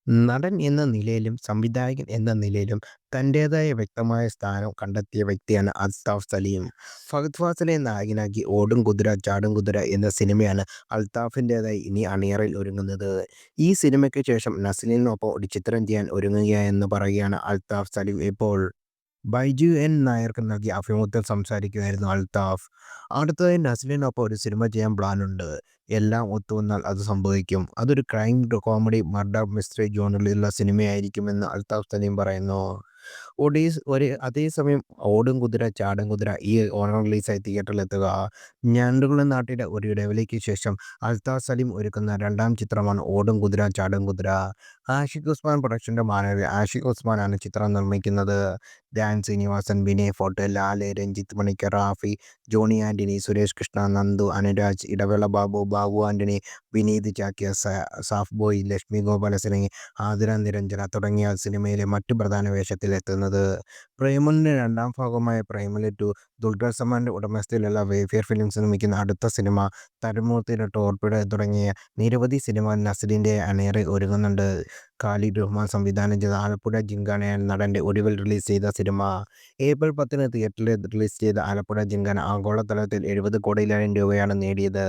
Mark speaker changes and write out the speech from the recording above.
Speaker 1: നടൻ എന്ന നിലയിലും സംവിധായകൻ എന്ന നിലയിലും തന്റേതായ വ്യക്തമായ സ്ഥാനം കണ്ടെത്തിയ വ്യക്തിയാണ് അൽത്താഫ് സലീം. ഫഹദ് ഫാസിലെ നായകനാക്കി ഓടും കുതിര ചാടും കുതിര എന്ന സിനിമയാണ് അൽത്താഫിൻ്റെതായി ഇനി അണിയറയിൽ ഒരുങ്ങുന്നത്. ഈ സിനിമയ്ക്ക് ശേഷം നസ്ലിനൊപ്പം ഒരു ചിത്രം ചെയ്യാൻ ഒരുങ്ങുകയാണെന്ന് പറയുകയാണ് അൽത്താഫ് സലീം ഇപ്പോൾ. ബൈജു എൻ നായർക്ക് നൽകിയ അഭിമുഖത്തിൽ സംസാരിക്കുകയായിരുന്നു അൽത്താഫ്. അടുത്തതായി നസ്ലിനൊപ്പം ഒരു സിനിമ ചെയ്യാൻ പ്ലാനുണ്ട്. എല്ലാം ഒത്തുവന്നാൽ അത് സംഭവിക്കും. അതൊരു ക്രൈം കോമഡി മർഡർ മിസ്റ്ററി ജോണറിലുള്ള സിനിമയായിരിക്കുമെന്ന് അൽത്താഫ് സലീം പറയുന്നു. അതേസമയം ഓടും കുതിര ചാടും കുതിര ഈ ഓണം റിലീസായി തിയേറ്ററിലെത്തുക. ഞണ്ടുകുളം നാട്ടിലെ ഒരു ഇടവേളയ്ക്ക് ശേഷം അൽത്താഫ് സലീം ഒരുക്കുന്ന രണ്ടാം ചിത്രമാണ് ഓടും കുതിര ചാടും കുതിര. ആഷിഖ് ഉസ്മാൻ പ്രൊഡക്ഷന്റെ ബാനറിൽ ആഷിഖ് ഉസ്മാനാണ് ചിത്രം നിർമ്മിക്കുന്നത്. Dhyan Sreenivasan, Vinay fort, Lal, Ranjith Panicker, Rafi, Johny Antony, Suresh Krishna, Nandu, Anuraj, Idavela Babu, Babu Antony, Vineeth Chakyar, SAFF boy, Lakshmi ഗോപാലസിംഗ്, Athira Niranjana തുടങ്ങിയ സിനിമയിലെ മറ്റു പ്രധാന വേഷത്തിലെത്തുന്നത്. പ്രേമലിന്റെ രണ്ടാം ഭാഗമായ പ്രേമലു 2 ദുൽഖർ സൽമാന്റെ ഉടമസ്ഥതയിലുള്ള വേഫെയർ ഫിലിംസ് നിർമ്മിക്കുന്ന അടുത്ത സിനിമ. തരുൺമൂർത്തിയുടെ ടോർപിഡോ തുടങ്ങിയ നിരവധി സിനിമകൾ നസ്ലിന്റെ അണിയറയിൽ ഒരുങ്ങുന്നുണ്ട്. ഖാലിദ് റഹ്മാൻ സംവിധാനം ചെയ്ത ആലപ്പുഴ ജിങ്കാനയാണ് നടന്റെ ഒടുവിൽ റിലീസ് ചെയ്ത സിനിമ. ഏപ്രിൽ 10-ന് തിയേറ്ററിൽ റിലീസ് ചെയ്ത ആലപ്പുഴ ജിങ്കാന ആഗോളതലത്തിൽ 70 കോടിയിലേറെ രൂപയാണ് നേടിയത്.